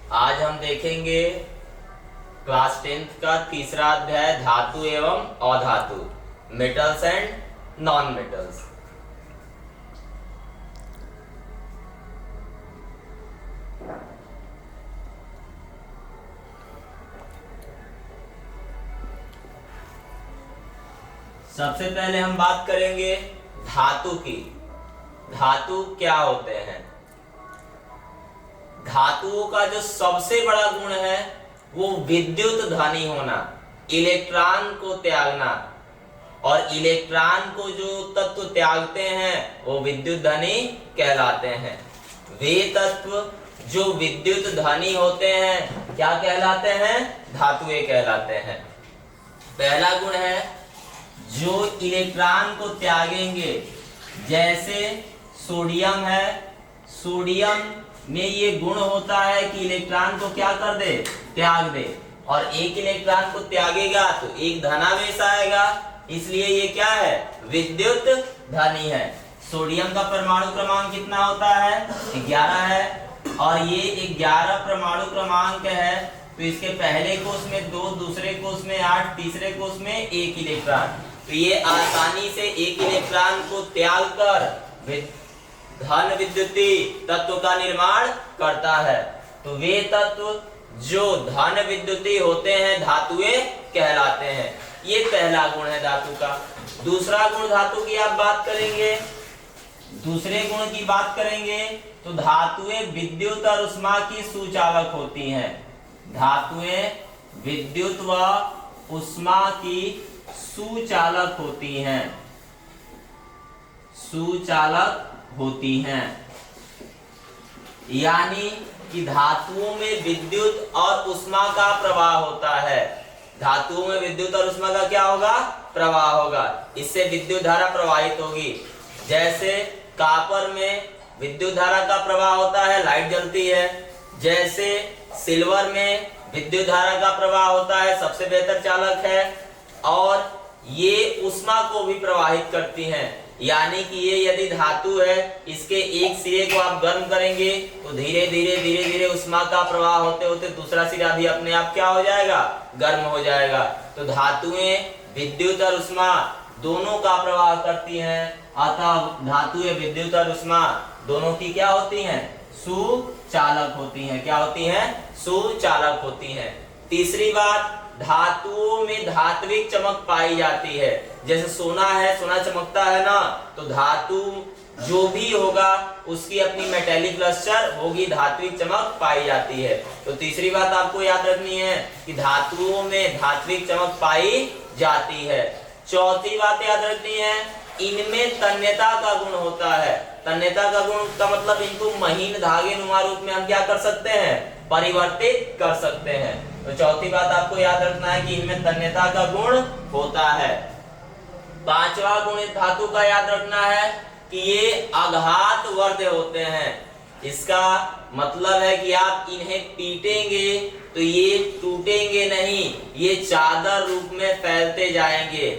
आज हम देखेंगे क्लास 10th का तीसरा अध्याय धातु एवं अधातु, मेटल्स एंड नॉन मेटल्स। सबसे पहले हम बात करेंगे धातु की। धातु क्या होते हैं? धातुओं का जो सबसे बड़ा गुण है वो विद्युत धनी होना, इलेक्ट्रॉन को त्यागना, और इलेक्ट्रॉन को जो तत्व त्यागते हैं वो विद्युत धनी कहलाते हैं। वे तत्व जो विद्युत धनी होते हैं क्या कहलाते हैं? धातुएं कहलाते हैं। पहला गुण है जो इलेक्ट्रॉन को त्यागेंगे, जैसे सोडियम है। सोडियम में ये गुण होता है कि इलेक्ट्रॉन को क्या कर दे? त्याग दे। और एक इलेक्ट्रॉन को त्यागेगा तो एक धनावेश आएगा, इसलिए ये क्या है? विद्युत धनी है। सोडियम का परमाणु क्रमांक कितना होता है? 11 है, और ये 11 परमाणु क्रमांक है, तो इसके पहले कोष में 2, दूसरे कोष में 8, तीसरे कोष में 1 इलेक्ट्रॉन। तो ये आसानी से एक इलेक्ट्रॉन को त्याग कर धन विद्युती तत्व का निर्माण करता है। तो वे तत्व जो धन विद्युती होते हैं धातुएं कहलाते हैं। ये पहला गुण है धातु का। दूसरा गुण धातु की आप बात करेंगे, दूसरे गुण की बात करेंगे तो धातुएं विद्युत और उष्मा की सुचालक होती हैं। धातुएं विद्युत व उष्मा की सुचालक होती हैं, सुचालक होती हैं। यानी कि धातुओं में विद्युत और उष्मा का प्रवाह होता है। धातुओं में विद्युत और उष्मा का क्या होगा? प्रवाह होगा। इससे विद्युत धारा प्रवाहित होगी। जैसे कॉपर में विद्युत धारा का प्रवाह होता है, लाइट जलती है। जैसे सिल्वर में विद्युत धारा का प्रवाह होता है, सबसे बेहतर चालक है, और ये उष्मा को भी प्रवाहित करती हैं। यानी कि ये यदि धातु है, इसके एक सिरे को आप गर्म करेंगे तो धीरे धीरे धीरे धीरे उष्मा का प्रवाह होते होते दूसरा सिरा भी अपने आप क्या हो जाएगा? गर्म हो जाएगा। तो धातुएं विद्युत और उष्मा दोनों का प्रवाह करती हैं। अतः धातुएं विद्युत और उष्मा दोनों की क्या होती हैं? सुचालक होती हैं। क्या होती हैं? सुचालक होती हैं। तीसरी बात, धातुओं में धात्विक चमक पाई जाती है। जैसे सोना है, सोना चमकता है ना, तो धातु जो भी होगा उसकी अपनी मेटेलिक लस्टर होगी, धात्विक चमक पाई जाती है। तो तीसरी बात आपको याद रखनी है कि धातुओं में धात्विक चमक पाई जाती है। चौथी बात याद रखनी है, इनमें तन्यता का गुण होता है। तन्यता का गुण का मतलब इनको महीन धागे नुमा रूप में हम क्या कर सकते हैं? परिवर्तित कर सकते हैं। तो चौथी बात आपको याद रखना है कि इनमें तन्यता का गुण होता है। पांचवा गुण इस धातु का याद रखना है कि ये आघात वर्ध होते हैं। इसका मतलब है कि आप इन्हें पीटेंगे तो ये टूटेंगे नहीं, ये चादर रूप में फैलते जाएंगे।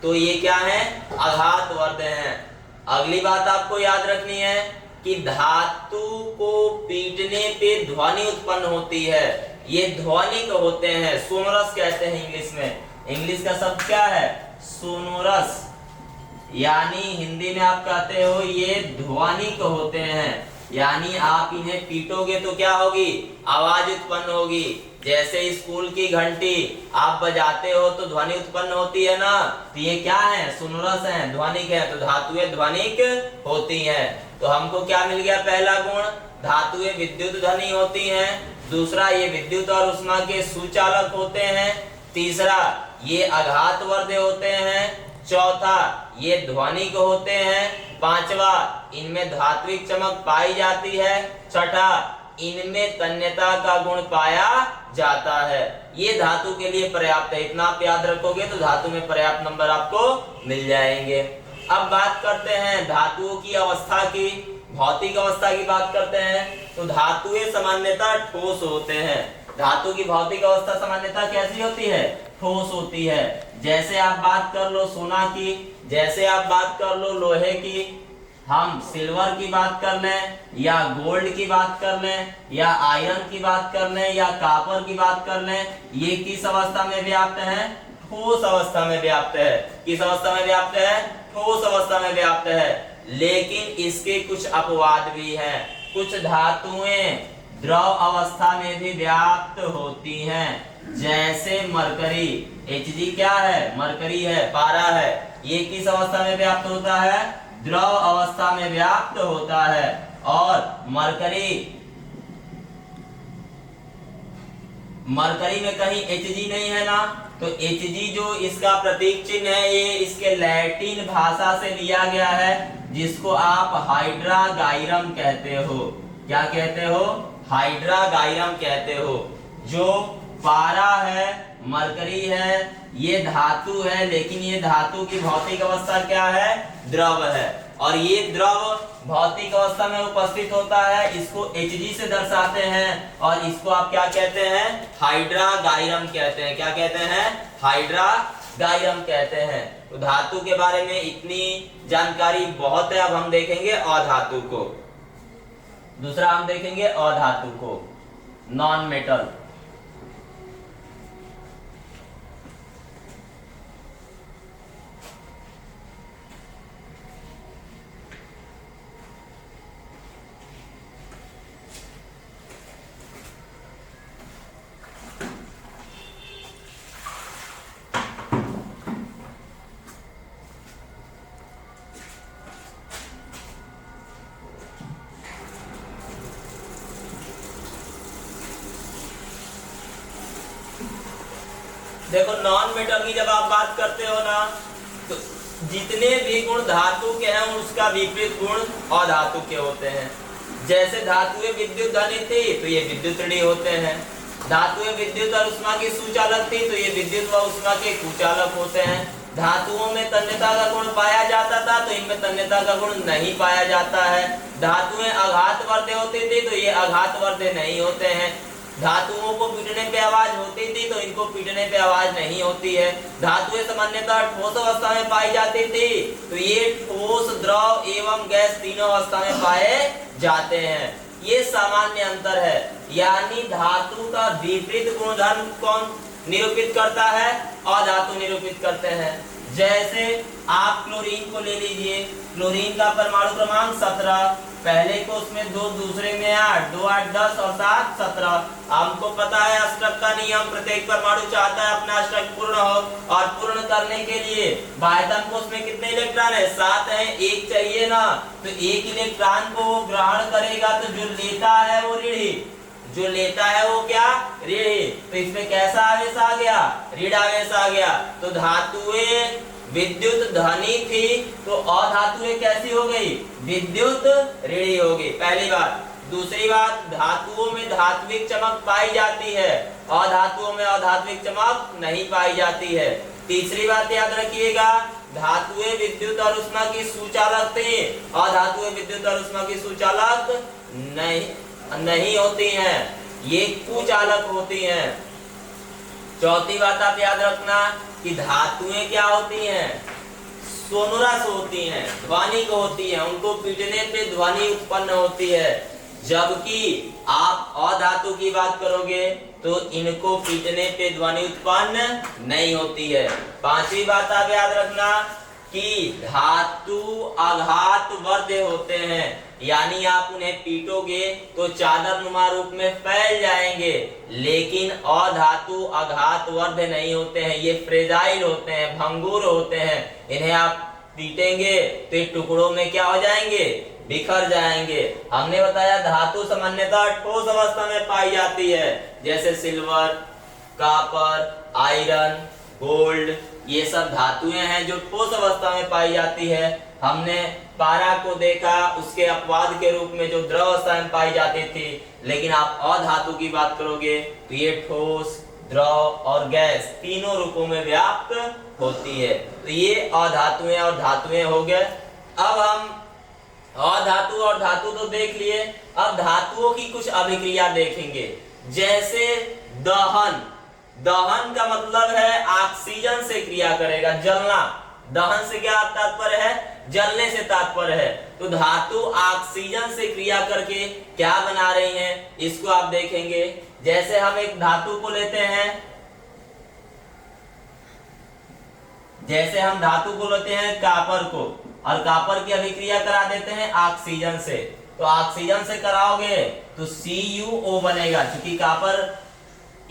तो ये क्या है? आघात वर्ध हैं। अगली बात आपको याद रखनी है कि धातु को पीटने पे ध्वनि उत्पन्न होती है। ये ध्वनिक होते हैं, सोनोरस कहते हैं इंग्लिश में। इंग्लिश का शब्द क्या है? सोनोरस। यानी हिंदी में आप कहते हो ये ध्वनिक होते हैं। यानी आप इन्हें पीटोगे तो क्या होगी? आवाज उत्पन्न होगी। जैसे स्कूल की घंटी आप बजाते हो तो ध्वनि उत्पन्न होती है ना, तो ये क्या है? सोनोरस है, ध्वनिक है। तो धातुएं ध्वनिक होती हैं। तो हमको क्या मिल गया? पहला गुण, धातुएं विद्युत धनी होती हैं। दूसरा, ये विद्युत और उष्मा के सुचालक होते हैं। तीसरा, ये आघात वर्ध होते हैं। चौथा, ये ध्वनिक होते हैं। पांचवा, इनमें धात्विक चमक पाई जाती है। छठा, इनमें तन्यता का गुण पाया जाता है। ये धातु के लिए पर्याप्त है। इतना आप याद रखोगे तो धातु में पर्याप्त नंबर आपको मिल जाएंगे। अब बात करते हैं धातुओं की अवस्था की, भौतिक अवस्था की बात करते हैं। तो धातुएं सामान्यतः ठोस होते हैं। धातु की भौतिक अवस्था सामान्यतः कैसी होती है? ठोस होती है। जैसे आप बात कर लो सोना की, जैसे आप बात कर लो लोहे की, हम सिल्वर की बात कर लें या गोल्ड की बात कर लें या आयरन की बात कर लें या कॉपर की बात कर लें, ये किस अवस्था में व्याप्त है? ठोस अवस्था में व्याप्त है। किस अवस्था में व्याप्त है? ठोस अवस्था में व्याप्त है। लेकिन इसके कुछ अपवाद भी हैं। कुछ धातुएं द्रव अवस्था में भी व्याप्त होती हैं, जैसे मरकरी। Hg क्या है? मरकरी है, पारा है। ये किस अवस्था में व्याप्त होता है? द्रव अवस्था में व्याप्त होता है। और मरकरी में कहीं Hg नहीं है ना, तो Hg जो इसका प्रतीक चिन्ह है, ये इसके लैटिन भाषा से लिया गया है, जिसको आप हाइड्रागाइरम कहते हो। क्या कहते हो? हाइड्रागाइरम कहते हो। जो पारा है, मरकरी है, ये धातु है, लेकिन ये धातु की भौतिक अवस्था क्या है? द्रव है। और ये द्रव भौतिक अवस्था में उपस्थित होता है, इसको Hg से दर्शाते हैं, और इसको आप क्या कहते हैं? हाइड्रागाइरम कहते हैं। क्या कहते हैं? हाइड्रागाइरम कहते हैं। तो धातु के बारे में इतनी जानकारी बहुत है। अब हम देखेंगे अधातु को। दूसरा हम देखेंगे अधातु को, नॉन मेटल। देखो, नॉन मेटल की जब आप बात करते हो ना, तो जितने भी गुण धातु के हैं उसका विपरीत गुण अधातु के होते हैं। जैसे धातुएं विद्युत धनी थी तो ये विद्युत ऋणी होते हैं। धातुएं विद्युत और उष्मा की सुचालक थी तो ये विद्युत व उष्मा के कुचालक होते हैं। धातुओं में तन्यता का गुण पाया जाता था तो इनमें तन्यता का गुण नहीं पाया जाता है। धातुएं आघातवर्धे होती थी तो ये आघातवर्धे नहीं होते हैं। धातुओं को पीटने पे आवाज होती थी तो इनको पीटने पे आवाज नहीं होती है। धातुएं सामान्यतः ठोस अवस्था में पाई जाती थी तो ये ठोस, द्रव एवं गैस तीनों अवस्था में पाए जाते हैं। ये सामान्य अंतर है। यानी धातु का विपरीत गुणधर्म कौन निरूपित करता है? अधातु निरूपित करते हैं। जैसे आप क्लोरीन को ले लीजिए। क्लोरीन का परमाणु क्रमांक 17, पहले को उसमें 2, दूसरे में 8, 2 8 10 और 7 17। हमको पता है अष्टक का नियम, प्रत्येक परमाणु चाहता है अपना अष्टक पूर्ण हो, और पूर्ण करने के लिए बाह्यतम कोश में कितने इलेक्ट्रॉन है? 7 है। एक चाहिए ना, तो एक इलेक्ट्रॉन को वो ग्रहण करेगा, तो जो लेता है वो ऋणी, जो लेता है वो क्या? ऋणी। तो इसमें कैसा आवेश आ गया? ऋण आवेश आ गया। तो धातुएं विद्युत धनी थी तो अधातुएं कैसी हो गई? विद्युत ऋणी हो गई। पहली बात। दूसरी बात, धातुओं में धात्विक चमक पाई जाती है, अधातुओं में अधात्विक चमक नहीं पाई जाती है। तीसरी बात याद रखिएगा, धातुएं विद्युत और उष्मा की सुचालक थी, अधातुएं विद्युत और उष्मा की सुचालक नहीं होती हैं, ये कुचालक होती हैं। चौथी बात आप याद रखना कि धातुएं क्या होती हैं? सोनोरस होती हैं, ध्वनिक होती हैं, उनको पीटने पे ध्वनि उत्पन्न होती है। जबकि आप अधातु की बात करोगे तो इनको पीटने पे ध्वनि उत्पन्न नहीं होती है। पांचवी बात आप याद रखना कि धातु आघातवर्धे होते हैं, यानी आप उन्हें पीटोगे तो चादर नुमा रूप में फैल जाएंगे। लेकिन अधातु आघातवर्धे नहीं होते हैं, ये फ्रेजाइल होते हैं, भंगुर होते हैं। इन्हें आप पीटेंगे तो ये टुकड़ों में क्या हो जाएंगे? बिखर जाएंगे। हमने बताया धातु सामान्यतः ठोस अवस्था में पाई जाती है, जैसे सिल्वर, कॉपर, आयरन, गोल्ड, ये सब धातुएं हैं जो ठोस अवस्था में पाई जाती है। हमने पारा को देखा, उसके अपवाद के रूप में जो द्रव अवस्था में पाई जाती थी। लेकिन आप अधातु की बात करोगे तो ये ठोस, द्रव और गैस तीनों रूपों में व्याप्त होती है। तो ये अधातुएं और धातुएं हो गए। अब हम अधातु और धातु तो देख लिए, अब धातुओं की कुछ अभिक्रिया देखेंगे। जैसे दहन। दहन का मतलब है ऑक्सीजन से क्रिया करेगा, जलना। दहन से क्या तात्पर्य है? जलने से तात्पर्य है। तो धातु ऑक्सीजन से क्रिया करके क्या बना रही हैं, इसको आप देखेंगे। जैसे हम एक धातु को लेते हैं, जैसे हम धातु को लेते हैं कॉपर को, और कॉपर की अभिक्रिया करा देते हैं ऑक्सीजन से। तो ऑक्सीजन से कराओगे तो CuO बनेगा, क्योंकि कॉपर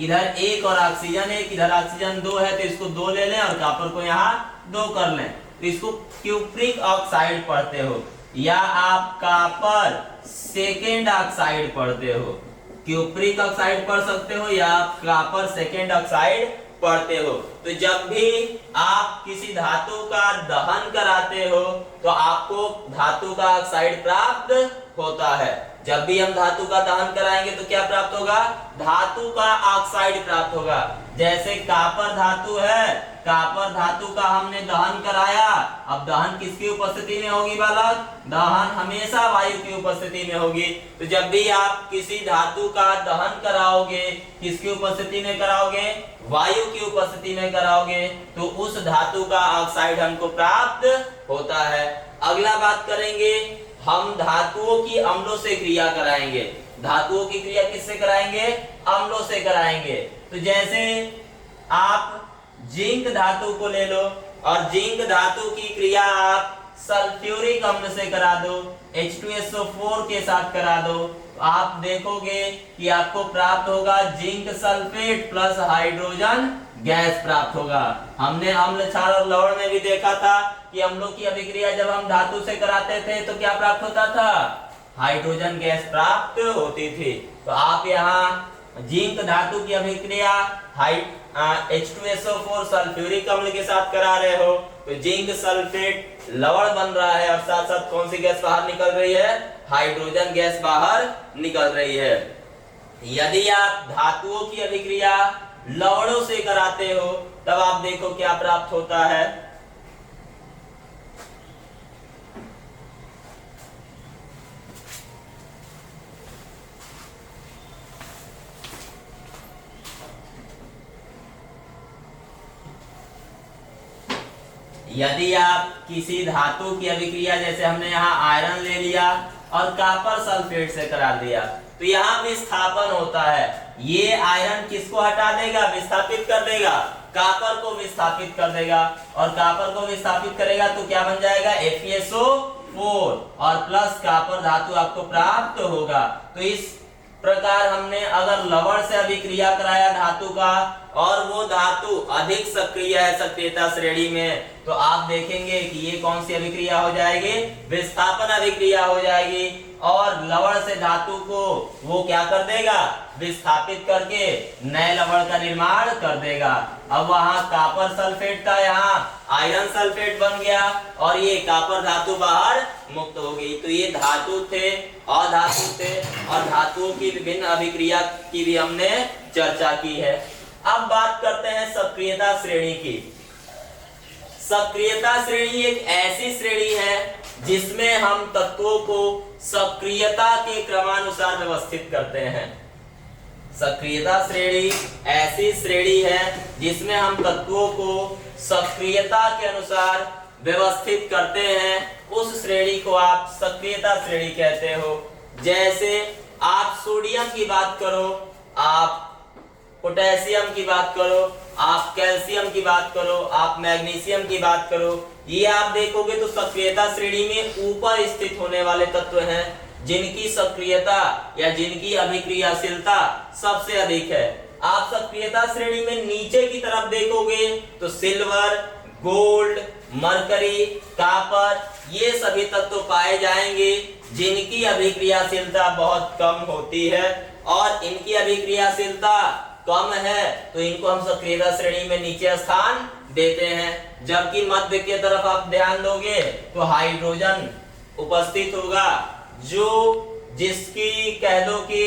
इधर एक और ऑक्सीजन एक, इधर ऑक्सीजन 2 है, तो इसको 2 ले लें और कॉपर को यहाँ 2 कर लें, तो इसको क्यूप्रिक ऑक्साइड पढ़ते हो, या आप कॉपर सेकेंड ऑक्साइड पढ़ते हो। क्यूप्रिक ऑक्साइड पढ़ सकते हो या आप कॉपर सेकेंड ऑक्साइड पढ़ते हो। तो जब भी आप किसी धातु का दहन कराते हो तो आपको धातु का ऑक्साइड प्राप्त होता है। जब भी हम धातु का दहन कराएंगे तो क्या प्राप्त होगा, धातु का ऑक्साइड प्राप्त होगा। जैसे कॉपर धातु है, कॉपर धातु का हमने दहन कराया, अब दहन किसकी उपस्थिति में होगी बालक, दहन हमेशा वायु की उपस्थिति में होगी। तो जब भी आप किसी धातु का दहन कराओगे, किसकी उपस्थिति में कराओगे, वायु की उपस्थिति में कराओगे, तो उस धातु का ऑक्साइड हमको प्राप्त होता है। अगला बात करेंगे, हम धातुओं की अम्लों से क्रिया कराएंगे। धातुओं की क्रिया किससे कराएंगे, अम्लों से कराएंगे। तो जैसे आप जिंक धातु को ले लो, और जिंक धातु की क्रिया आप सल्फ्यूरिक अम्ल से करा दो, H2SO4 के साथ करा दो, तो आप देखोगे कि आपको प्राप्त होगा zinc sulphate plus hydrogen gas प्राप्त होगा। हमने अम्ल क्षार और लवण में भी देखा था कि अम्लों की अभिक्रिया जब हम धातु से कराते थे तो क्या प्राप्त होता था, हाइड्रोजन गैस प्राप्त होती थी। तो आप यहाँ जिंक धातु की अभिक्रिया H2SO4 सल्फ्यूरिक अम्ल के साथ करा रहे हो, तो जिंक सल्फेट लवण बन रहा है, और साथ साथ कौन सी गैस बाहर निकल रही है, हाइड्रोजन गैस बाहर निकल रही है। यदि आप धातुओं की अभिक्रिया लवणों से कराते हो तब आप देखो क्या प्राप्त होता है। यदि आप किसी धातु की अभिक्रिया, जैसे हमने यहाँ आयरन ले लिया और कॉपर सल्फेट से करा दिया, तो यहाँ विस्थापन होता है। ये आयरन किसको हटा देगा, विस्थापित कर देगा, कॉपर को विस्थापित कर देगा, और कॉपर को विस्थापित करेगा तो क्या बन जाएगा, FeSO4 और प्लस कॉपर धातु आपको प्राप्त होगा। तो इस प्रकार हमने अगर लवण से अभिक्रिया कराया धातु का, और वो धातु अधिक सक्रिय है सक्रियता श्रेणी में, तो आप देखेंगे कि ये कौन सी अभिक्रिया हो जाएगी, विस्थापन अभिक्रिया हो जाएगी, और लवण से धातु को वो क्या कर देगा, विस्थापित करके नए लवण का निर्माण कर देगा। अब वहां कॉपर सल्फेट का यहाँ आयरन सल्फेट बन गया, और ये कॉपर धातु बाहर मुक्त हो गई। तो ये धातु थे, अधातु थे, और धातुओं की विभिन्न अभिक्रिया की भी हमने चर्चा की है। अब बात करते हैं सक्रियता श्रेणी की। सक्रियता श्रेणी एक ऐसी श्रेणी है जिसमें हम तत्वों को सक्रियता के क्रमानुसार व्यवस्थित करते हैं। सक्रियता श्रेणी ऐसी श्रेणी है जिसमें हम तत्वों को सक्रियता के अनुसार व्यवस्थित करते हैं। उस श्रेणी को आप सक्रियता श्रेणी कहते हो। जैसे आप सोडियम की बात करो, आप पोटेशियम की बात करो, आप कैल्शियम की बात करो, आप मैग्नीशियम की बात करो, ये आप देखोगे तो सक्रियता श्रेणी में ऊपर स्थित होने वाले तत्व हैं जिनकी सक्रियता या जिनकी अभिक्रियाशीलता सबसे अधिक है। आप सक्रियता श्रेणी में नीचे की तरफ देखोगे तो सिल्वर, गोल्ड, मरकरी, कॉपर, ये सभी तत्व पाए जाएंगे जिनकी अभिक्रियाशीलता बहुत कम होती है, और इनकी अभिक्रियाशीलता कम है तो इनको हम सक्रियता श्रेणी में नीचे स्थान देते हैं। जबकि मध्य की तरफ आप ध्यान दोगे तो हाइड्रोजन उपस्थित होगा, जो जिसकी कह दो कि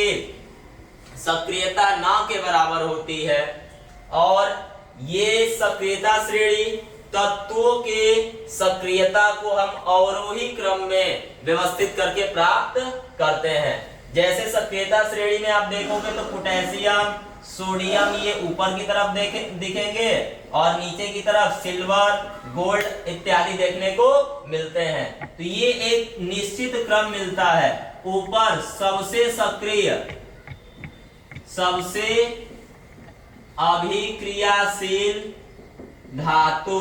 सक्रियता ना के बराबर होती है, और ये सक्रियता श्रेणी तत्वों के सक्रियता को हम अवरोही क्रम में व्यवस्थित करके प्राप्त करते हैं। जैसे सक्रियता श्रेणी में आप देखोगे तो पोटेशियम, सोडियम ये ऊपर की तरफ दिखेंगे और नीचे की तरफ सिल्वर, गोल्ड इत्यादि देखने को मिलते हैं। तो ये एक निश्चित क्रम मिलता है। ऊपर सबसे सक्रिय, सबसे अभिक्रियाशील धातु,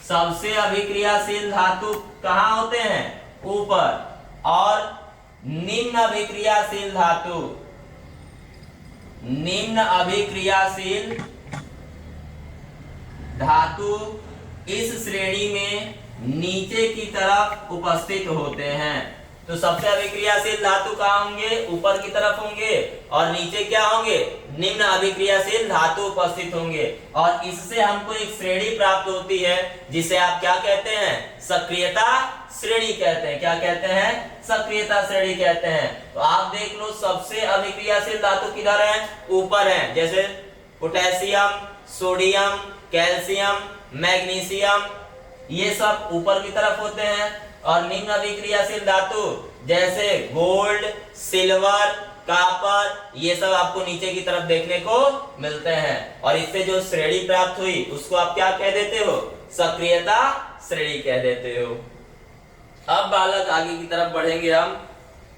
सबसे अभिक्रियाशील धातु कहाँ होते हैं? ऊपर। और निम्न अभिक्रियाशील धातु, निम्न अभिक्रियाशील धातु इस श्रेणी में नीचे की तरफ उपस्थित होते हैं। तो सबसे अभिक्रियाशील धातु कहाँ होंगे? ऊपर की तरफ होंगे और नीचे क्या होंगे? निम्न अभिक्रियाशील धातु उपस्थित होंगे। और इससे हमको एक श्रेणी प्राप्त होती है जिसे आप क्या कहते हैं? सक्रियता श्रेणी कहते हैं। क्या कहते हैं? सक्रियता श्रेणी कहते हैं। तो आप देख लो सबसे अभिक्रियाशील धातु किधर है? ऊपर है। जैसे पोटेशियम, सोडियम, कैल्शियम, मैग्नीशियम, ये सब ऊपर की तरफ होते हैं। और निम्न अभिक्रियाशील धातु जैसे गोल्ड, सिल्वर, कॉपर, ये सब आपको नीचे की तरफ देखने को मिलते हैं। और इससे जो श्रेणी प्राप्त हुई उसको आप क्या कह देते हो? सक्रियता श्रेणी कह देते हो। अब बालक आगे की तरफ बढ़ेंगे हम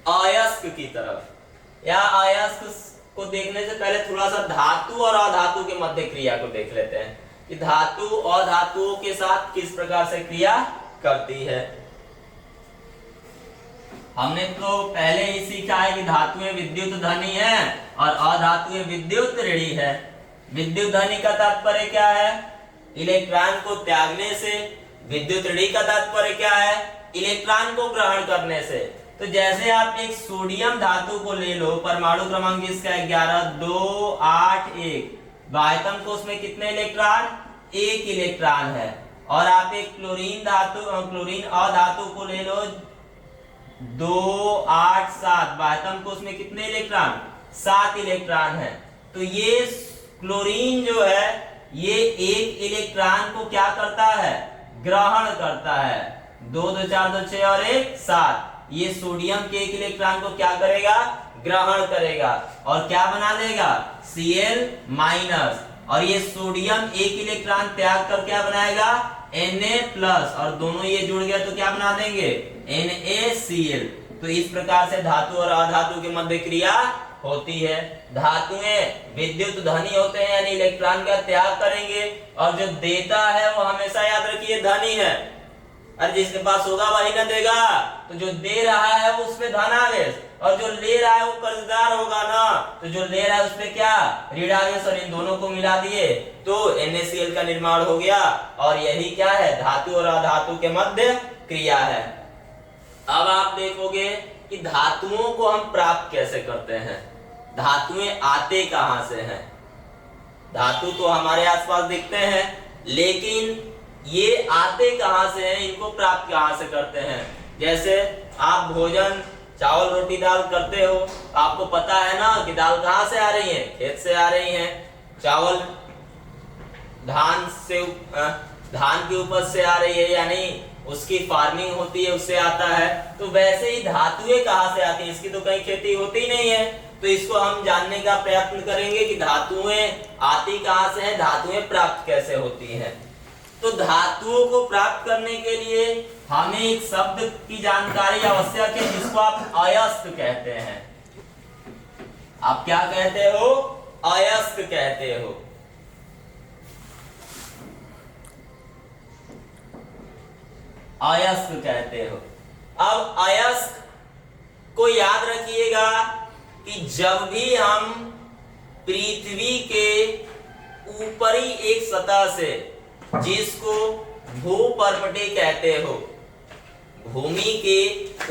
अयस्क की तरफ। या अयस्क को देखने से पहले थोड़ा सा धातु और अधातु के मध्य क्रिया को देख लेते हैं कि धातु और धातुओं के साथ किस प्रकार से क्रिया करती है। हमने तो पहले ही सीखा है कि धातुएं विद्युत धनी है और अधातुएं विद्युत ऋणी है। विद्युत धनी का तात्पर्य क्या है? इलेक्ट्रॉन को त्यागने से। विद्युत ऋणी का तात्पर्य क्या है? इलेक्ट्रॉन को ग्रहण करने से। तो जैसे आप एक सोडियम धातु को ले लो, परमाणु क्रमांक इसका 11, 2, 8, 1, बाह्यतम कोश में कितने इलेक्ट्रॉन? 1 इलेक्ट्रॉन है। और आप एक क्लोरीन धातु, क्लोरीन अधातु को ले लो, 2, 8, 7, बाह्यतम कोश में कितने इलेक्ट्रॉन? 7 इलेक्ट्रॉन है। तो ये क्लोरीन जो है ये 1 इलेक्ट्रॉन को क्या करता है? ग्रहण करता है। 2, 2, 4, 2, 6 और 1, 7। ये सोडियम के 1 इलेक्ट्रॉन को क्या करेगा? ग्रहण करेगा और क्या बना देगा? Cl-। और ये सोडियम 1 इलेक्ट्रॉन त्याग कर क्या बनाएगा? Na+। और दोनों ये जुड़ गया तो क्या बना देंगे? NaCl। तो इस प्रकार से धातु और अधातु के मध्य क्रिया होती है। धातुएं विद्युत धनी होते हैं यानी इलेक्ट्रॉन का त्याग करेंगे और जो देता है वो हमेशा याद रखिए धनी है। और जिसके पास होगा वही ना देगा। तो जो दे रहा है वो उसमें धनावेश और जो ले रहा है वो कर्जदार होगा ना। तो जो ले रहा है उसमें क्या? ऋणावेश। और इन दोनों को मिला दिए तो NaCl का निर्माण हो गया। और यही क्या है? धातु और अधातु के मध्य क्रिया है। अब आप देखोगे कि धातुओं को हम प्राप्त कैसे करते हैं। धातुएं आते कहां से हैं? धातु तो हमारे आसपास दिखते हैं लेकिन ये आते कहां से हैं? इनको प्राप्त कहां से करते हैं? जैसे आप भोजन चावल रोटी दाल करते हो, आपको पता है ना कि दाल कहां से आ रही है? खेत से आ रही है। चावल धान से, धान की उपज से आ रही है यानी उसकी फार्मिंग होती है उससे आता है। तो वैसे ही धातुएं कहां से आती हैं? इसकी तो कहीं खेती होती नहीं है। तो इसको हम जानने का प्रयत्न करेंगे कि धातुएं आती कहां से हैं, धातुएं प्राप्त कैसे होती हैं। तो धातुओं को प्राप्त करने के लिए हमें एक शब्द की जानकारी आवश्यक है जिसको आप अयस्क कहते हैं। आप क्या कहते हो? अयस्क कहते हो। अयस्क कहते हो। अब अयस्क को याद रखिएगा कि जब भी हम पृथ्वी के ऊपरी एक सतह से, जिसको भूपर्पटी कहते हो, भूमि के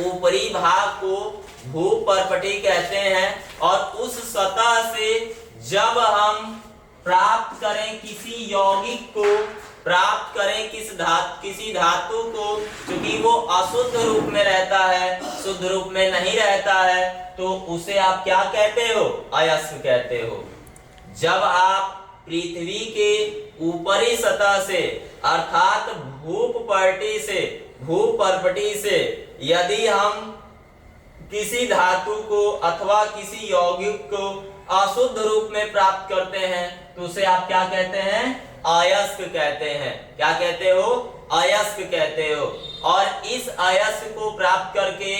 ऊपरी भाग को भूपर्पटी कहते हैं, और उस सतह से जब हम प्राप्त करें किसी यौगिक को, प्राप्त करें किसी धातु को, क्योंकि वो अशुद्ध रूप में रहता है, शुद्ध रूप में नहीं रहता है, तो उसे आप क्या कहते हो? अयस्क कहते हो। जब आप पृथ्वी के ऊपरी सतह से अर्थात भूपर्पटी से यदि हम किसी धातु को अथवा किसी यौगिक को अशुद्ध रूप में प्राप्त करते हैं तो उसे आप क्या कहते हैं? अयस्क कहते हैं। क्या कहते हो? अयस्क कहते हो। और इस अयस्क को प्राप्त करके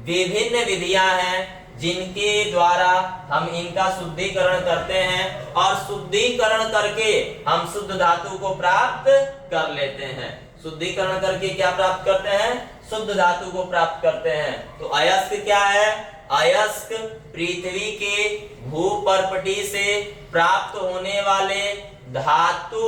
विभिन्न विधियां हैं जिनके द्वारा हम इनका शुद्धिकरण करते हैं और शुद्धिकरण करके हम शुद्ध धातु को प्राप्त कर लेते हैं। शुद्धिकरण करके क्या प्राप्त करते हैं? शुद्ध धातु को प्राप्त करते हैं। तो अयस्क क्या है? अयस्क पृथ्वी के भूपर्पटी से प्राप्त होने वाले धातु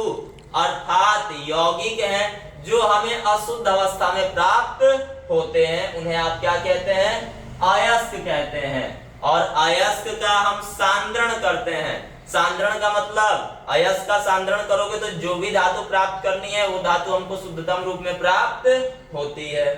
अर्थात यौगिक हैं जो हमें अशुद्ध अवस्था में प्राप्त होते हैं, उन्हें आप क्या कहते हैं? अयस्क कहते हैं। और अयस्क का हम सांद्रण करते हैं। सांद्रण का मतलब अयस्क का सांद्रण करोगे तो जो भी धातु प्राप्त करनी है वो धातु हमको शुद्धतम रूप में प्राप्त होती है।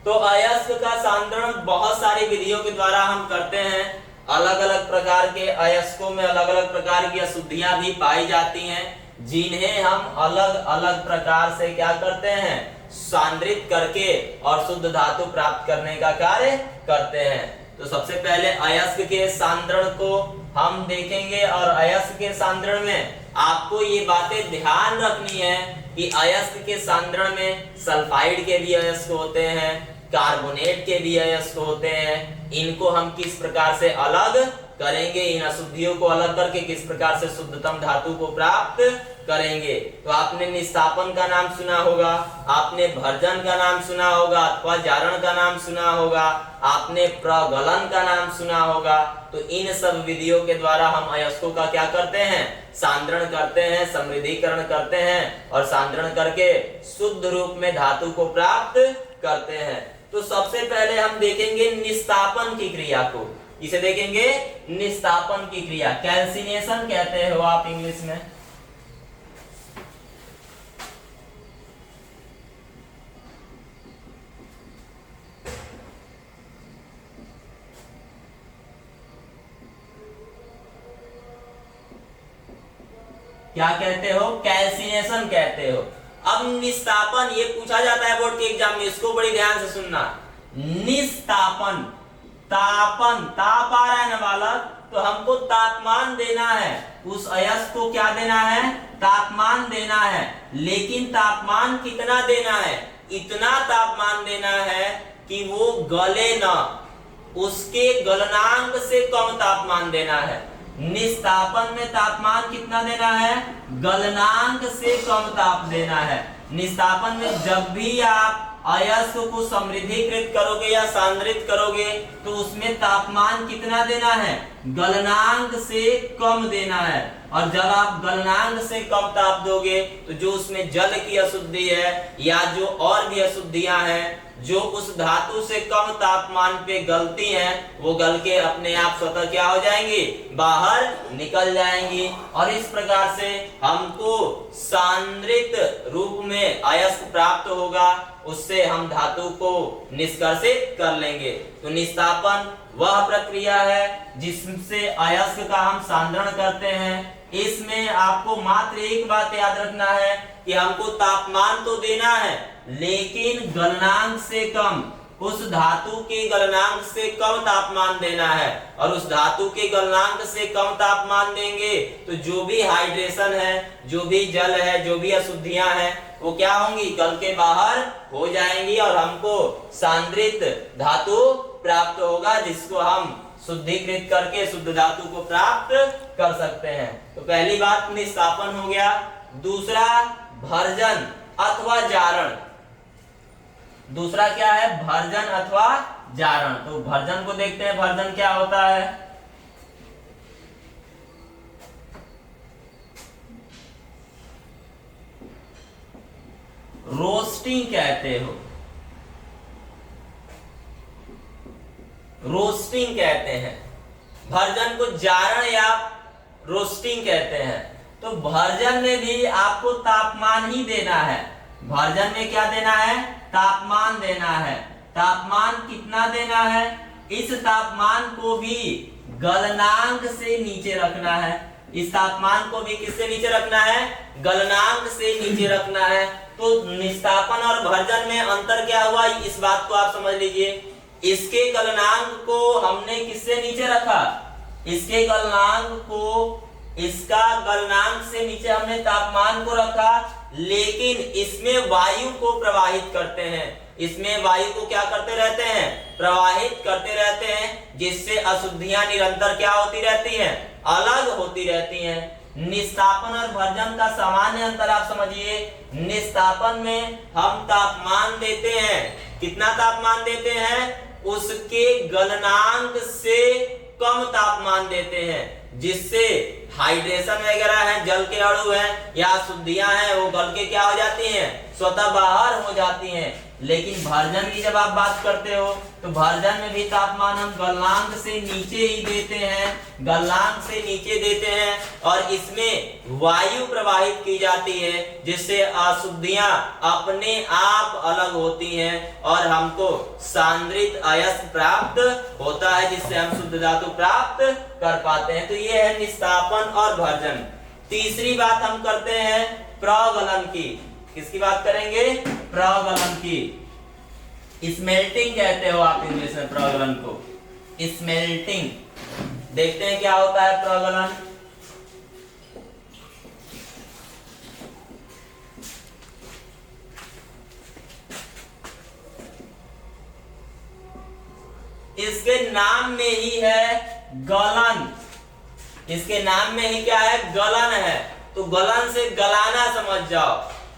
तो अयस्क का सांद्रण बहुत सारी विधियों के द्वारा हम करते हैं। अलग अलग प्रकार के अयस्कों में अलग अलग प्रकार की अशुद्धियां भी पाई जाती हैं जिन्हें हम अलग अलग प्रकार से क्या करते हैं? सांद्रित करके और शुद्ध धातु प्राप्त करने का कार्य करते हैं। तो सबसे पहले अयस्क के सांद्रण को हम देखेंगे और अयस्क के सांद्रण में आपको ये बातें ध्यान रखनी है कि अयस्क के सांद्रण में सल्फाइड के भी अयस्क होते हैं, कार्बोनेट के भी अयस्क होते हैं। इनको हम किस प्रकार से अलग करेंगे, इन अशुद्धियों को अलग करके किस प्रकार से शुद्धतम धातु को प्राप्त करेंगे। तो आपने निस्तापन का नाम सुना होगा, आपने भर्जन का नाम सुना होगा अथवा जारण का नाम सुना होगा, आपने प्रगलन का नाम सुना होगा। तो इन सब विधियों के द्वारा हम अयस्कों का क्या करते हैं? सांद्रण करते हैं, समृद्धीकरण करते हैं और सांद्रण करके शुद्ध रूप में धातु को प्राप्त करते हैं। तो सबसे पहले हम देखेंगे निस्तापन की क्रिया को। इसे देखेंगे निस्तापन की क्रिया, कैल्सिनेशन कहते हो आप इंग्लिश में। क्या कहते हो? कैल्सिनेशन कहते हो। अब निस्तापन ये पूछा जाता है बोर्ड के एग्जाम में, इसको बड़ी ध्यान से सुनना। निस्तापन, तापन, ताप आ रहा है ना बालक, तो हमको तापमान देना है। उस अयस्क को क्या देना है? तापमान देना है। लेकिन तापमान कितना देना है? इतना तापमान देना है कि वो गले ना, उसके गलनांक से कम तापमान देना है। निस्तापन में तापमान कितना देना है? गलनांक से कम ताप देना है। निस्तापन में जब भी आप अयस्क को समृद्धीकृत करोगे या सांद्रित करोगे तो उसमें तापमान कितना देना है? गलनांक से कम देना है। और जब आप गलनांक से कम ताप दोगे तो जो उसमें जल की अशुद्धि है या जो और भी अशुद्धियां हैं जो उस धातु से कम तापमान पे गलती हैं, वो गल के अपने आप स्वतः क्या हो जाएंगी? बाहर निकल जाएंगी। और इस प्रकार से हमको सांद्रित रूप में अयस्क प्राप्त होगा, उससे हम धातु को निष्कर्षित कर लेंगे। तो निस्तापन वह प्रक्रिया है जिससे अयस्क का हम सांद्रण करते हैं। इसमें आपको मात्र एक बात याद रखना है कि हमको तापमान तो देना है लेकिन गलनांक से कम, उस धातु के गलनांक से कम तापमान देना है। और उस धातु के गलनांक से कम तापमान देंगे तो जो भी हाइड्रेशन है, जो भी जल है, जो भी अशुद्धियां हैं वो क्या होंगी? गल के बाहर हो जाएंगी और हमको सांद्रित धातु प्राप्त होगा जिसको हम शुद्धिकृत करके शुद्ध धातु को प्राप्त कर सकते हैं। तो पहली बात निस्तापन हो गया। दूसरा भर्जन अथवा जारण। दूसरा क्या है? भर्जन अथवा जारण। तो भर्जन को देखते हैं, भर्जन क्या होता है? रोस्टिंग कहते हो, रोस्टिंग कहते हैं। भर्जन को जारण या रोस्टिंग कहते हैं। तो भर्जन में भी आपको तापमान ही देना है। भर्जन में क्या देना है? तापमान देना है। तापमान कितना देना है? इस तापमान को भी गलनांक से नीचे रखना है। इस तापमान को भी किससे नीचे रखना है? गलनांक से नीचे रखना है। तो निस्तापन और भर्जन में अंतर क्या हुआ, इस बात को आप समझ लीजिए। इसके गलनांक को हमने किससे नीचे रखा? इसके गलनांक को, इसका गलनांक से नीचे हमने तापमान को रखा, लेकिन इसमें वायु को प्रवाहित करते हैं, इसमें वायु को क्या करते रहते हैं, प्रवाहित करते रहते हैं, जिससे अशुद्धियां निरंतर क्या होती रहती हैं, अलग होती रहती हैं। निस्तापन और भर्जन का सामान्य अंतर आप समझिए। निस्तापन में हम तापमान देते हैं, कितना तापमान देते हैं, उसके गलनांक से कम तापमान देते हैं, जिससे हाइड्रेशन वगैरह है, जल के अणु हैं या अशुद्धियां हैं, वो गल के क्या हो जाती हैं, स्वतः बाहर हो जाती हैं। लेकिन भर्जन की जब आप बात करते हो तो भर्जन में भी तापमान हम गलनांक से नीचे ही देते हैं, गलनांक से नीचे देते हैं, और इसमें वायु प्रवाहित की जाती है, जिससे अशुद्धियां अपने आप अलग होती हैं और हमको सांद्रित अयस्क प्राप्त होता है, जिससे हम शुद्ध धातु प्राप्त कर पाते हैं। तो ये है निस्तापन और भर्जन। तीसरी बात हम करते हैं प्रगलन की। किसकी बात करेंगे, प्रगलन की। स्मेल्टिंग कहते हो आप इंग्लिश में प्रगलन को, स्मेल्टिंग। देखते हैं क्या होता है प्रगलन। इसके नाम में ही है गलन, इसके नाम में ही क्या है, गलन है। तो गलन से गलाना समझ जाओ,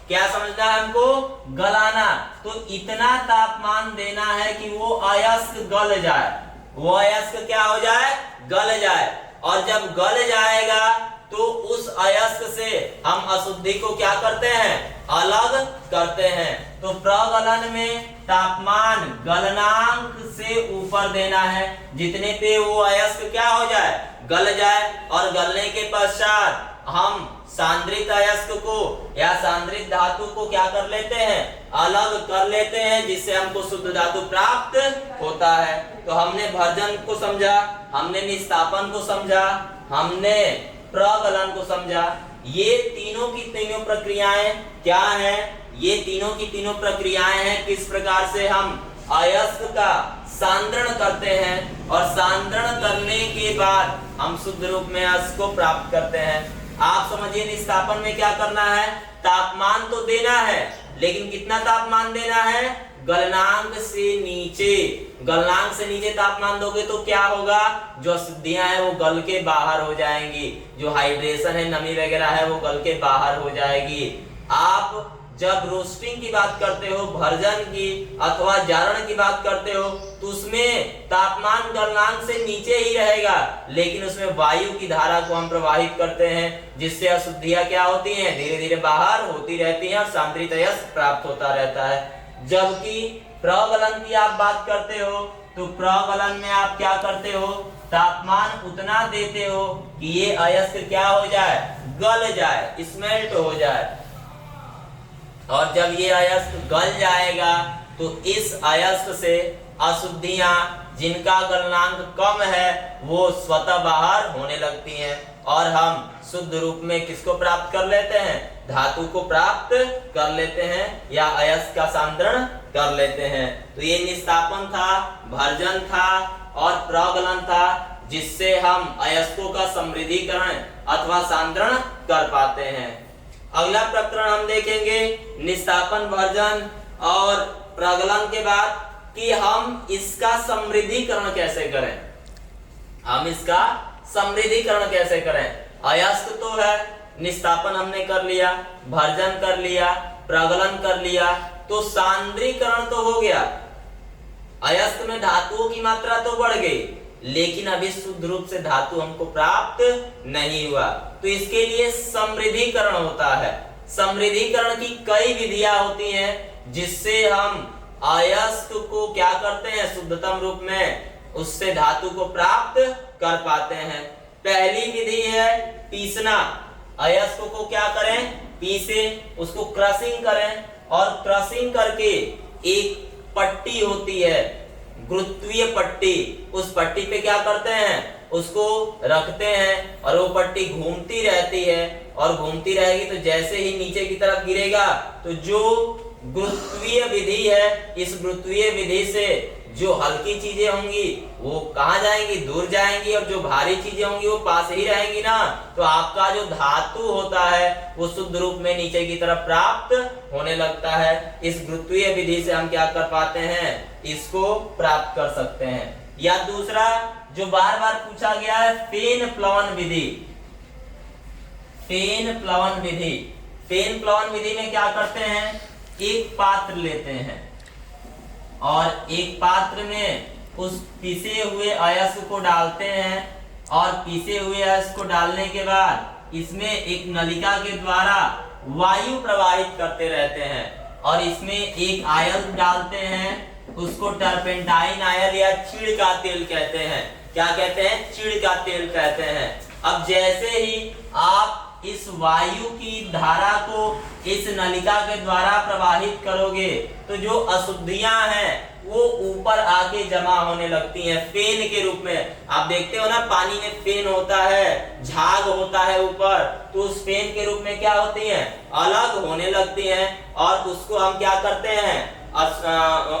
क्या समझना है हमको, गलाना। तो इतना तापमान देना है कि वो अयस्क गल जाए, वो अयस्क क्या हो जाए, गल जाए। और जब गल जाएगा तो उस अयस्क से हम अशुद्धि को क्या करते हैं, अलग करते हैं। तो प्रगलन में तापमान गलनांक से ऊपर देना है, जितने पे वो अयस्क क्या हो जाए, गल जाए। और गलने के पश्चात हम सांद्रित अयस्क को या सांद्रित धातु को क्या कर लेते हैं, अलग कर लेते हैं, जिससे हमको शुद्ध धातु प्राप्त होता है। तो हमने भर्जन को समझा, हमने निस्तापन को समझा, हमने प्रगलन को समझा। ये तीनों की तीनों प्रक्रियाएं क्या हैं, ये तीनों की तीनों प्रक्रियाएं हैं किस प्रकार से हम अयस्क का सांद्रण करते हैं, और सांद्रण करने के बाद हम शुद्ध रूप में अयस्क को प्राप्त करते हैं। आप समझिए निस्तापन में क्या करना है, तापमान तो देना है, लेकिन कितना तापमान देना है, गलनांक से नीचे। गलनांक से नीचे तापमान दोगे तो क्या होगा, जो अशुद्धियां हैं वो गल के बाहर हो जाएंगी, जो हाइड्रेशन है, नमी वगैरह है, वो गल के बाहर हो जाएगी। आप जब रोस्टिंग की बात करते हो, भर्जन की अथवा जारण की बात करते हो, तो उसमें तापमान गलनांक से नीचे ही रहेगा, लेकिन उसमें वायु की धारा को हम प्रवाहित करते हैं, जिससे अशुद्धियां क्या होती हैं, धीरे धीरे बाहर होती रहती हैं और सांद्रित अयस्क प्राप्त होता रहता है। जबकि प्रगलन की आप बात करते हो तो प्रगलन में आप क्या करते हो, तापमान उतना देते हो कि ये अयस्क क्या हो जाए, गल जाए, स्मेल्ट हो जाए। और जब ये अयस्क गल जाएगा तो इस अयस्क से अशुद्धियां जिनका गलनांक कम है वो स्वतः बाहर होने लगती हैं, और हम शुद्ध रूप में किसको प्राप्त कर लेते हैं, धातु को प्राप्त कर लेते हैं या अयस्क का सांद्रण कर लेते हैं। तो ये निस्तापन था, भर्जन था और प्रगलन था, जिससे हम अयस्कों का समृद्धीकरण अथवा सांद्रण कर पाते हैं। अगला प्रकरण हम देखेंगे निस्तापन, भर्जन और प्रगलन के बाद कि हम इसका समृद्धीकरण कैसे करें, हम इसका समृद्धीकरण कैसे करें। अयस्क तो है, निस्तापन हमने कर लिया, भर्जन कर लिया, प्रगलन कर लिया, तो सांद्रीकरण तो हो गया। अयस्क में धातुओं की मात्रा तो बढ़ गई, लेकिन अभी शुद्ध रूप से धातु हमको प्राप्त नहीं हुआ, तो इसके लिए समृद्धीकरण होता है। समृद्धीकरण की कई विधियां होती हैं, जिससे हम अयस्क को क्या करते हैं, शुद्धतम रूप में उससे धातु को प्राप्त कर पाते हैं। पहली विधि है पीसना। अयस्क को क्या करें, पीसे, उसको क्रशिंग करें, और क्रशिंग करके एक पट्टी होती है, गुरुत्वीय पट्टी, उस पट्टी पे क्या करते हैं, उसको रखते हैं, और वो पट्टी घूमती रहती है, और घूमती रहेगी तो जैसे ही नीचे की तरफ गिरेगा तो जो गुरुत्वीय विधि है, इस गुरुत्वीय विधि से जो हल्की चीजें होंगी वो कहाँ जाएंगी, दूर जाएंगी, और जो भारी चीजें होंगी वो पास ही रहेंगी ना। तो आपका जो धातु होता है वो शुद्ध रूप में नीचे की तरफ प्राप्त होने लगता है। इस गुरुत्वीय विधि से हम क्या कर पाते हैं, इसको प्राप्त कर सकते हैं। या दूसरा जो बार बार पूछा गया है, फेन प्लवन विधि। फेन प्लवन विधि, फेन प्लवन विधि में क्या करते हैं, एक पात्र लेते हैं और एक पात्र में उस पिसे हुए अयस्क को डालते हैं, और पिसे हुए अयस्क को डालने के बाद इसमें एक नलिका के द्वारा वायु प्रवाहित करते रहते हैं, और इसमें एक आयल डालते हैं, उसको टर्पेंटाइन आयल या चीड़ का तेल कहते हैं। क्या कहते हैं, चीड़ का तेल कहते हैं। अब जैसे ही आप इस वायु की धारा को इस नलिका के द्वारा प्रवाहित करोगे तो जो अशुद्धियां हैं वो ऊपर आके जमा होने लगती हैं फेन के रूप में। आप देखते हो ना, पानी में फेन होता है, झाग होता है ऊपर, तो उस फेन के रूप में क्या होती हैं, अलग होने लगती हैं, और उसको हम क्या करते हैं,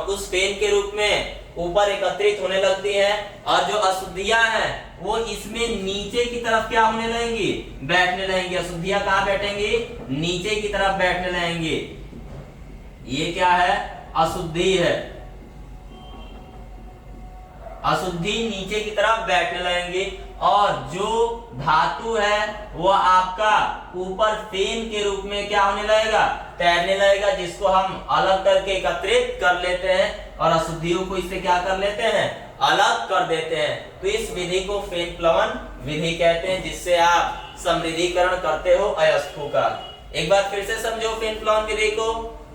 उस फेन के रूप में ऊपर एकत्रित होने लगती है, और जो अशुद्धियां हैं वो इसमें नीचे की तरफ क्या होने लगेंगी, बैठने लगेंगी। अशुद्धियां कहाँ बैठेंगी, नीचे की तरफ बैठने लगेंगी। ये क्या है, अशुद्धि है, अशुद्धि नीचे की तरफ बैठने लगेंगी, और जो धातु है वो आपका ऊपर फेन के रूप में क्या होने लगेगा, तैरने लगेगा, जिसको हम अलग करके एकत्रित कर लेते हैं और अशुद्धियों को इससे क्या कर लेते हैं, अलग कर देते हैं। तो इस विधि को फेन प्लवन विधि कहते हैं, जिससे आप समृद्धीकरण करते हो अयस्कों का। एक बार फिर से समझो फेन प्लवन विधि को।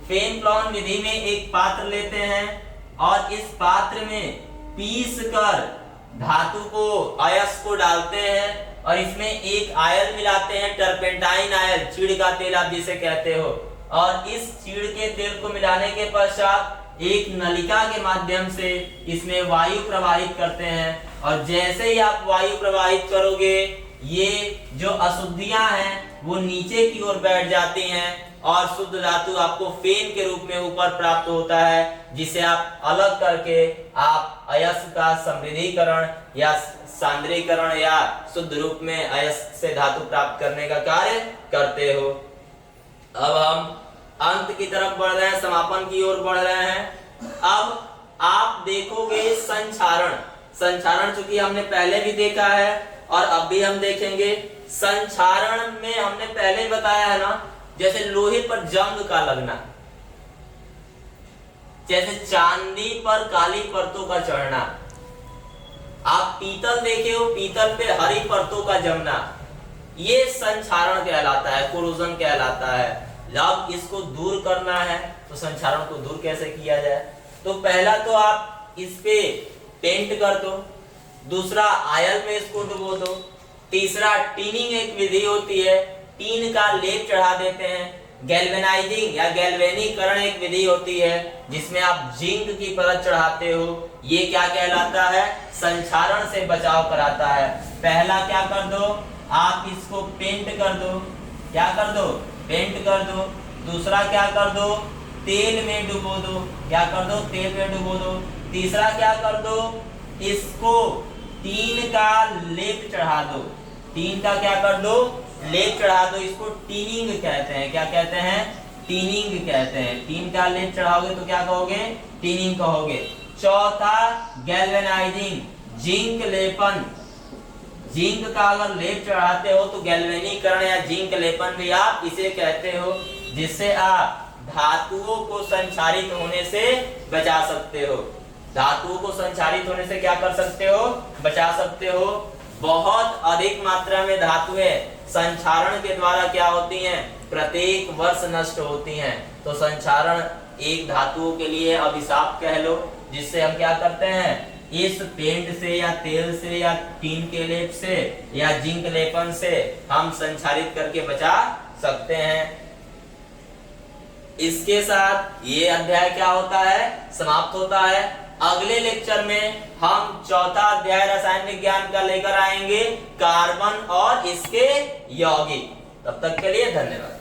फेन प्लवन विधि में एक पात्र लेते हैं और इस पात्र में पीस कर धातु को, अयस्क को डालते हैं, और इसमें एक आयल मिलाते हैं, टर्पेंटाइन आयल, चीड़ का तेल आप जिसे कहते हो, और इस चीड़ के तेल को मिलाने के पश्चात एक नलिका के माध्यम से इसमें वायु प्रवाहित करते हैं, और जैसे ही आप वायु प्रवाहित करोगे ये जो अशुद्धियां हैं वो नीचे की ओर बैठ जाती हैं, और शुद्ध धातु आपको फेन के रूप में ऊपर प्राप्त होता है, जिसे आप अलग करके आप अयस्क का समृद्धीकरण या सांद्रीकरण या शुद्ध रूप में अयस्क से धातु प्राप्त करने का कार्य करते हो। अब हम अंत की तरफ बढ़ रहे हैं, समापन की ओर बढ़ रहे हैं। अब आप देखोगे संक्षारण। संक्षारण चूंकि हमने पहले भी देखा है और अब भी हम देखेंगे। संक्षारण में हमने पहले बताया है ना, जैसे लोहे पर जंग का लगना, जैसे चांदी पर काली परतों का चढ़ना। आप पीतल देखे हो, पीतल पे हरी परतों का जमना, ये संक्षारण कहलाता है, कोरोजन कहलाता है। जब इसको दूर करना है तो संक्षारण को दूर कैसे किया जाए, तो पहला तो आप इस पे पेंट कर दो, दूसरा आयल में इसको डुबो दो, तीसरा टीनिंग एक विधि होती है, टीन का लेप चढ़ा देते हैं। गैल्वेनाइजिंग या गैल्वेनीकरण एक विधि होती है जिसमें आप जिंक की परत चढ़ाते हो। ये क्या कहलाता है, संक्षारण से बचाव कराता है। पहला क्या कर दो, आप इसको पेंट कर दो, क्या कर दो, पेंट कर दो। दूसरा क्या कर दो, तेल में डुबो दो, क्या कर दो, तेल में डुबो दो। तीसरा क्या कर दो, इसको टीन का लेप चढ़ा दो, टीन का क्या कर दो, लेप चढ़ा दो। इसको टीनिंग कहते हैं, क्या कहते हैं, टीनिंग कहते हैं। टीन का लेप चढ़ाओगे तो क्या कहोगे, टीनिंग कहोगे। चौथा गैल्वेनाइजिंग, जिंक लेपन। जिंक का अगर लेप चढ़ाते हो तो गैल्वेनीकरण या जिंक लेपन भी आप इसे कहते हो, जिससे आप धातुओं को संक्षारित होने से बचा सकते हो। धातुओं को संक्षारित होने से क्या कर सकते हो, बचा सकते हो। बहुत अधिक मात्रा में धातुएं संक्षारण के द्वारा क्या होती हैं, प्रत्येक वर्ष नष्ट होती हैं। तो संक्षारण एक धातुओं के लिए अभिशाप कह लो, जिससे हम क्या करते हैं, इस पेंट से या तेल से या टीन के लेप से या जिंक लेपन से हम संक्षारित करके बचा सकते हैं। इसके साथ ये अध्याय क्या होता है, समाप्त होता है। अगले लेक्चर में हम चौथा अध्याय रसायन विज्ञान का लेकर आएंगे, कार्बन और इसके यौगिक। तब तक के लिए धन्यवाद।